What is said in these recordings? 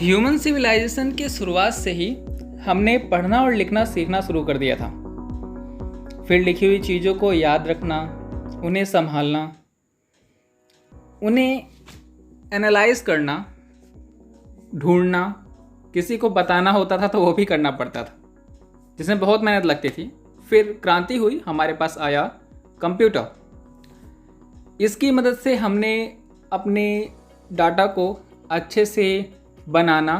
Human civilisation के शुरुआत से ही हमने पढ़ना और लिखना सीखना शुरू कर दिया था। फिर लिखी हुई चीज़ों को याद रखना, उन्हें संभालना, उन्हें एनालाइज करना, ढूंढना, किसी को बताना होता था तो वो भी करना पड़ता था, जिसमें बहुत मेहनत लगती थी। फिर क्रांति हुई, हमारे पास आया कंप्यूटर। इसकी मदद से हमने अपने डाटा को अच्छे से बनाना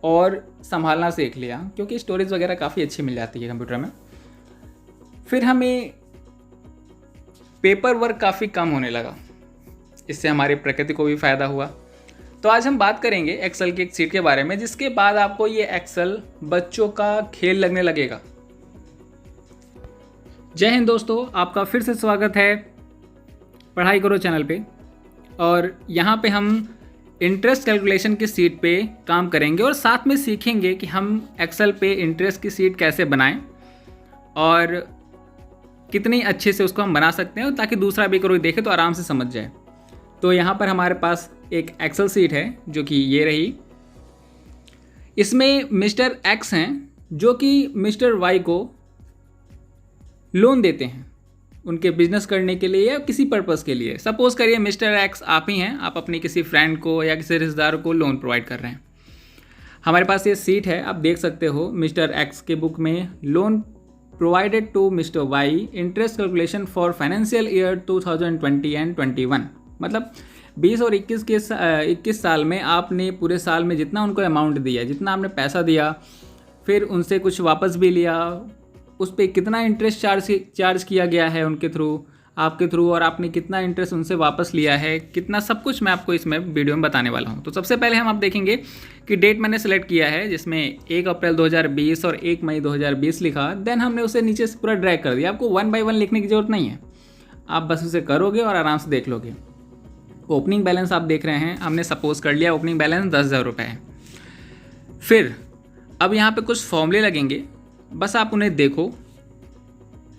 और संभालना सीख लिया, क्योंकि स्टोरेज वगैरह काफ़ी अच्छी मिल जाती है कंप्यूटर में। फिर हमें पेपर वर्क काफ़ी कम होने लगा, इससे हमारी प्रकृति को भी फ़ायदा हुआ। तो आज हम बात करेंगे एक्सेल की एक सीट के बारे में, जिसके बाद आपको ये एक्सेल बच्चों का खेल लगने लगेगा। जय हिंद दोस्तों, आपका फिर से स्वागत है पढ़ाई करो चैनल पे। और यहाँ पे हम इंटरेस्ट कैलकुलेशन की सीट पे काम करेंगे और साथ में सीखेंगे कि हम एक्सेल पे इंटरेस्ट की सीट कैसे बनाएं और कितनी अच्छे से उसको हम बना सकते हैं, ताकि दूसरा भी कोई देखे तो आराम से समझ जाए। तो यहाँ पर हमारे पास एक एक्सेल सीट है जो कि ये रही। इसमें मिस्टर एक्स हैं जो कि मिस्टर वाई को लोन देते हैं उनके बिजनेस करने के लिए या किसी पर्पज़ के लिए। सपोज करिए मिस्टर एक्स आप ही हैं, आप अपनी किसी फ्रेंड को या किसी रिश्तेदार को लोन प्रोवाइड कर रहे हैं। हमारे पास ये सीट है, आप देख सकते हो मिस्टर एक्स के बुक में loan provided to mister Y, interest calculation for financial year 2020 and 21। मतलब 20 और 21 साल में आपने पूरे साल में जितना उनको अमाउंट दिया, जितना आपने पैसा दिया, फिर उनसे कुछ वापस भी लिया, उस पर कितना इंटरेस्ट चार्ज किया गया है उनके थ्रू, आपके थ्रू, और आपने कितना इंटरेस्ट उनसे वापस लिया है, कितना, सब कुछ मैं आपको इसमें वीडियो में बताने वाला हूं। तो सबसे पहले हम आप देखेंगे कि डेट मैंने सेलेक्ट किया है, जिसमें 1 अप्रैल 2020 और 1 मई 2020 लिखा। देन हमने उसे नीचे से पूरा ड्रैग कर दिया। आपको 1 बाय 1 लिखने की जरूरत नहीं है, आप बस उसे करोगे और आराम से देख लोगे। ओपनिंग बैलेंस आप देख रहे हैं, हमने सपोज कर लिया ओपनिंग बैलेंस 10,000 रुपये है। फिर अब यहाँ पे कुछ फॉर्मूले लगेंगे, बस आप उन्हें देखो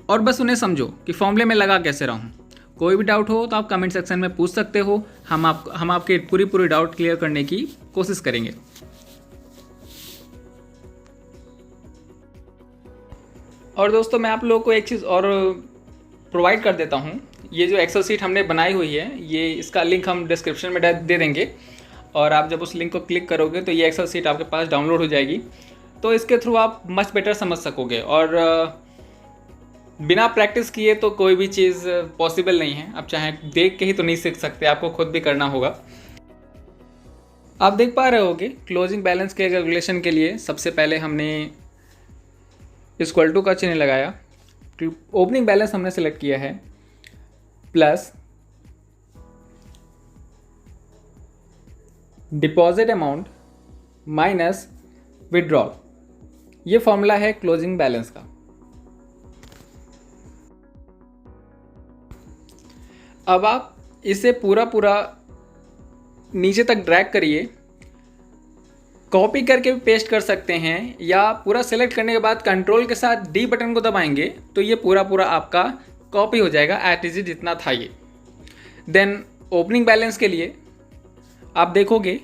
और बस उन्हें समझो कि फॉर्मूले में लगा कैसे रहा हूँ। कोई भी डाउट हो तो आप कमेंट सेक्शन में पूछ सकते हो, हम आपके पूरी डाउट क्लियर करने की कोशिश करेंगे। और दोस्तों मैं आप लोगों को एक चीज़ और प्रोवाइड कर देता हूँ। ये जो एक्सेल सीट हमने बनाई हुई है, ये इसका लिंक हम डिस्क्रिप्शन में दे देंगे, और आप जब उस लिंक को क्लिक करोगे तो ये एक्सेल सीट आपके पास डाउनलोड हो जाएगी। तो इसके थ्रू आप मच बेटर समझ सकोगे, और बिना प्रैक्टिस किए तो कोई भी चीज़ पॉसिबल नहीं है। आप चाहे देख के ही तो नहीं सीख सकते, आपको खुद भी करना होगा। आप देख पा रहे होगे क्लोजिंग बैलेंस के कैलकुलेशन के लिए सबसे पहले हमने इक्वल टू का चिन्ह लगाया, ओपनिंग बैलेंस हमने सेलेक्ट किया है, plus deposit amount minus withdrawal. ये फॉर्मूला है क्लोजिंग बैलेंस का। अब आप इसे पूरा नीचे तक ड्रैग करिए, कॉपी करके भी पेस्ट कर सकते हैं, या पूरा सेलेक्ट करने के बाद कंट्रोल के साथ डी बटन को दबाएंगे तो ये पूरा आपका कॉपी हो जाएगा एट इज जितना था ये। देन ओपनिंग बैलेंस के लिए आप देखोगे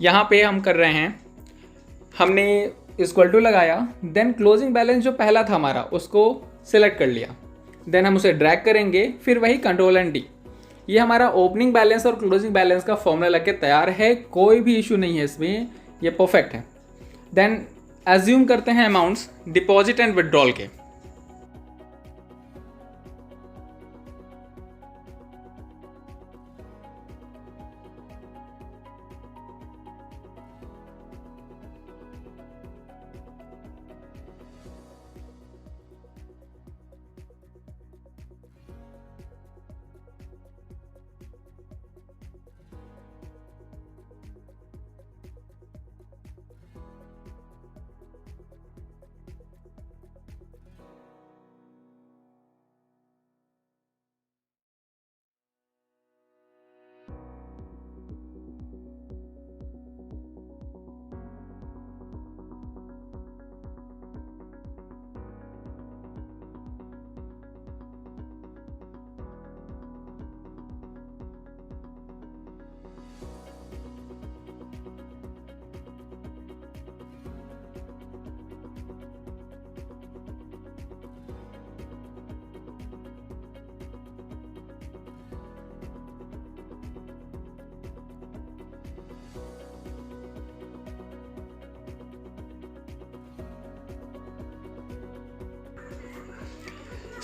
यहाँ पे हम कर रहे हैं, हमने इक्वल टू लगाया, देन क्लोजिंग बैलेंस जो पहला था हमारा उसको सिलेक्ट कर लिया, देन हम उसे ड्रैग करेंगे, फिर वही कंट्रोल एंड डी। ये हमारा ओपनिंग बैलेंस और क्लोजिंग बैलेंस का फॉर्मूला लग के तैयार है, कोई भी इशू नहीं है इसमें, ये परफेक्ट है। देन एज्यूम करते हैं अमाउंट्स डिपॉजिट एंड विड्रॉल के।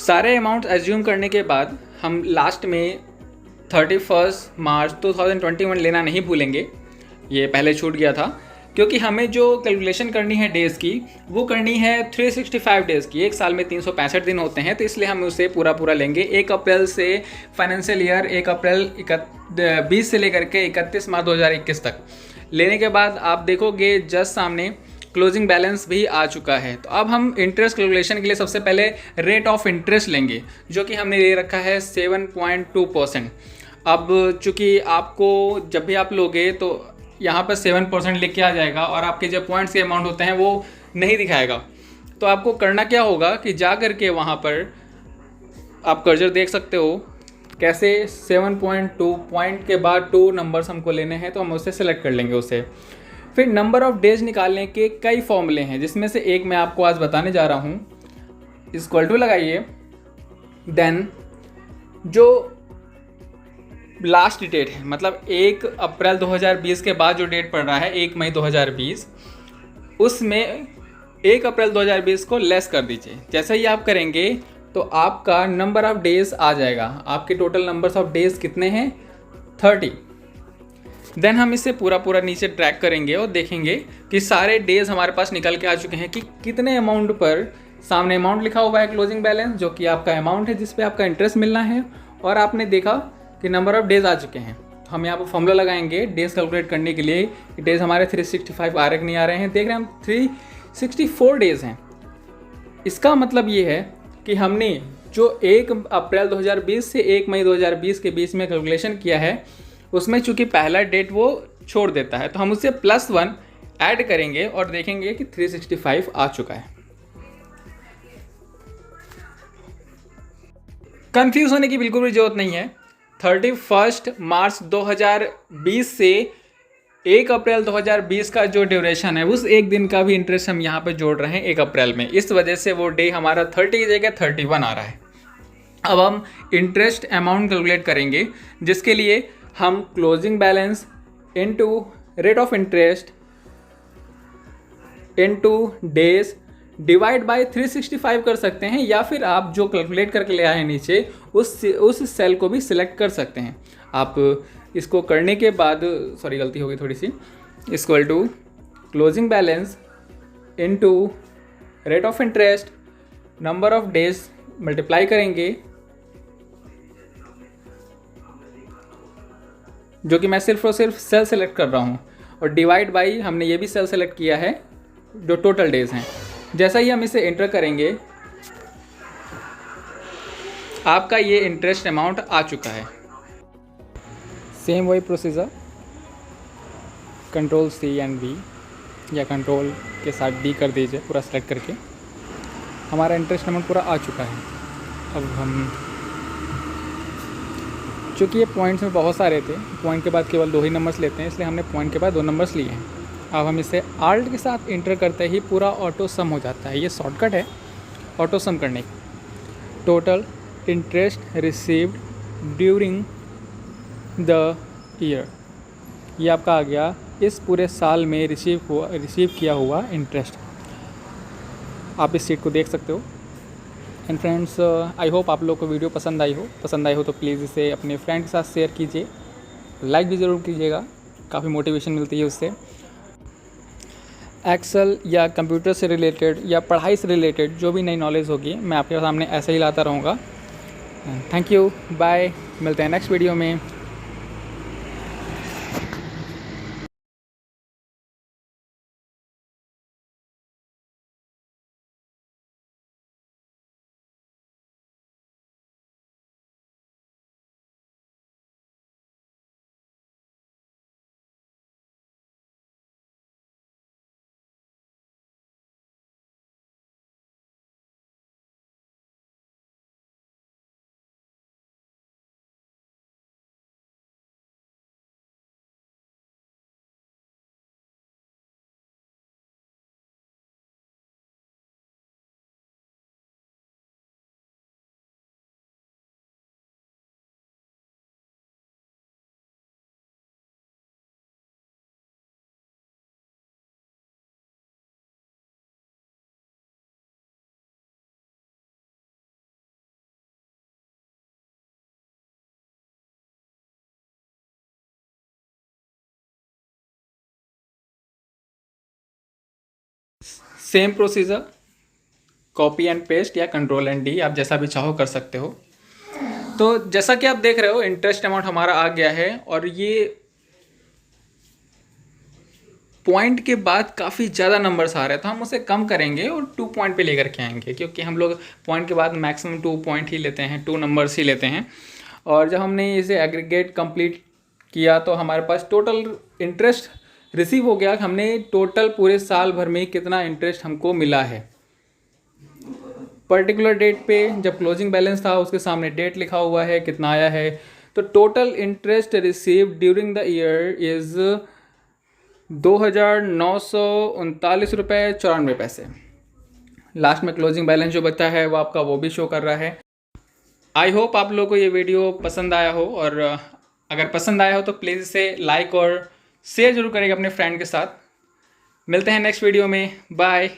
सारे अमाउंट एज्यूम करने के बाद हम लास्ट में 31 मार्च 2021 लेना नहीं भूलेंगे, ये पहले छूट गया था, क्योंकि हमें जो कैलकुलेशन करनी है डेज़ की वो करनी है 365 डेज़ की। एक साल में 365 दिन होते हैं, तो इसलिए हम उसे पूरा पूरा लेंगे। 1 अप्रैल से फाइनेंशियल ईयर 1 अप्रैल 20 से लेकर के 31 मार्च 2021 तक लेने के बाद आप देखोगे जस्ट सामने क्लोजिंग बैलेंस भी आ चुका है। तो अब हम इंटरेस्ट कैलकुलेशन के लिए सबसे पहले रेट ऑफ इंटरेस्ट लेंगे, जो कि हमने ले रखा है 7.2%। अब चूँकि आपको जब भी आप लोगे तो यहाँ पर 7% लिख के आ जाएगा और आपके जो पॉइंट्स के अमाउंट होते हैं वो नहीं दिखाएगा। तो आपको करना क्या होगा कि जा करके वहाँ पर आप कर्जर देख सकते हो कैसे 7.2 पॉइंट के बाद 2 नंबर्स हमको लेने हैं, तो हम उसे सेलेक्ट कर लेंगे उसे। फिर नंबर ऑफ डेज निकालने के कई फॉर्मूले हैं, जिसमें से एक मैं आपको आज बताने जा रहा हूँ। इक्वल टू लगाइए, देन जो लास्ट डेट है, मतलब 1 अप्रैल 2020 के बाद जो डेट पड़ रहा है 1 मई 2020, उसमें 1 अप्रैल 2020 को लेस कर दीजिए। जैसे ही आप करेंगे तो आपका नंबर ऑफ डेज आ जाएगा। आपके टोटल नंबर्स ऑफ डेज कितने हैं? 30। देन हम इसे पूरा पूरा नीचे ट्रैक करेंगे और देखेंगे कि सारे डेज हमारे पास निकल के आ चुके हैं कि कितने अमाउंट पर सामने अमाउंट लिखा हुआ है क्लोजिंग बैलेंस, जो कि आपका अमाउंट है जिस पे आपका इंटरेस्ट मिलना है, और आपने देखा कि नंबर ऑफ डेज आ चुके हैं। हम यहाँ पर फॉर्मूला लगाएंगे डेज कैलकुलेट करने के लिए। डेज हमारे 365 आ रहे कि नहीं आ रहे हैं, देख रहे हैं हम 364 डेज हैं। इसका मतलब ये है कि हमने जो 1 अप्रैल 2020 से 1 मई 2020 के बीच में कैलकुलेशन किया है, उसमें चूंकि पहला डेट वो छोड़ देता है, तो हम उसे +1 ऐड करेंगे और देखेंगे कि 365 आ चुका है। कंफ्यूज होने की बिल्कुल भी जरूरत नहीं है। 31 मार्च 2020 से 1 अप्रैल 2020 का जो ड्यूरेशन है, उस एक दिन का भी इंटरेस्ट हम यहाँ पे जोड़ रहे हैं 1 अप्रैल में। इस वजह से वो डे हमारा 30 की जगह 31 आ रहा है। अब हम इंटरेस्ट अमाउंट कैलकुलेट करेंगे, जिसके लिए हम closing balance into rate of interest into days divide by 365 कर सकते हैं, या फिर आप जो कैलकुलेट करके ले आए हैं नीचे उस सेल को भी सिलेक्ट कर सकते हैं। आप इसको करने के बाद, सॉरी गलती हो गई थोड़ी सी, equal to closing balance into rate of interest number of days multiply करेंगे, जो कि मैं सिर्फ और सिर्फ सेल सेलेक्ट कर रहा हूँ, और डिवाइड बाई हमने ये भी सेल सेलेक्ट किया है जो टोटल डेज हैं। जैसा ही हम इसे एंटर करेंगे आपका ये इंटरेस्ट अमाउंट आ चुका है। सेम वही procedure, control C and V या कंट्रोल के साथ D कर दीजिए, पूरा सेलेक्ट करके हमारा इंटरेस्ट अमाउंट पूरा आ चुका है। अब हम चूँकि ये पॉइंट्स में बहुत सारे थे, पॉइंट के बाद केवल 2 ही नंबर्स लेते हैं, इसलिए हमने पॉइंट के बाद 2 नंबर्स लिए हैं। अब हम इसे आल्ट के साथ इंटर करते ही पूरा ऑटो सम हो जाता है। ये शॉर्टकट है ऑटो सम करने की। Total interest received during the year, ये आपका आ गया इस पूरे साल में रिसीव किया हुआ इंटरेस्ट। आप इस शीट को देख सकते हो। एंड फ्रेंड्स, आई होप आप लोग को वीडियो पसंद आई हो तो प्लीज़ इसे अपने फ्रेंड के साथ शेयर कीजिए, लाइक भी ज़रूर कीजिएगा, काफ़ी मोटिवेशन मिलती है उससे। एक्सेल या कंप्यूटर से रिलेटेड या पढ़ाई से रिलेटेड जो भी नई नॉलेज होगी मैं आपके सामने ऐसे ही लाता रहूँगा। थैंक यू, बाय, मिलते हैं नेक्स्ट वीडियो में। Same procedure, copy and paste या कंट्रोल एंड डी, आप जैसा भी चाहो कर सकते हो। तो जैसा कि आप देख रहे हो इंटरेस्ट अमाउंट हमारा आ गया है, और ये पॉइंट के बाद काफ़ी ज़्यादा नंबर्स आ रहे हैं, तो हम उसे कम करेंगे और 2 पॉइंट पे लेकर के आएंगे, क्योंकि हम लोग पॉइंट के बाद मैक्सिमम 2 पॉइंट ही लेते हैं, 2 नंबर्स ही लेते हैं। और जब हमने इसे एग्रीगेट कंप्लीट किया तो हमारे पास टोटल इंटरेस्ट रिसीव हो गया। हमने टोटल पूरे साल भर में कितना इंटरेस्ट हमको मिला है। पर्टिकुलर डेट पे जब क्लोजिंग बैलेंस था उसके सामने डेट लिखा हुआ है, कितना आया है। तो total interest received during the year is 2,939.94 रुपये। लास्ट में क्लोजिंग बैलेंस जो बचा है वो आपका वो भी शो कर रहा है। आई होप आप लोगों को ये वीडियो पसंद आया हो, और अगर पसंद आया हो तो प्लीज़ इसे लाइक और शेयर जरूर करेंगे अपने फ्रेंड के साथ। मिलते हैं नेक्स्ट वीडियो में, बाय।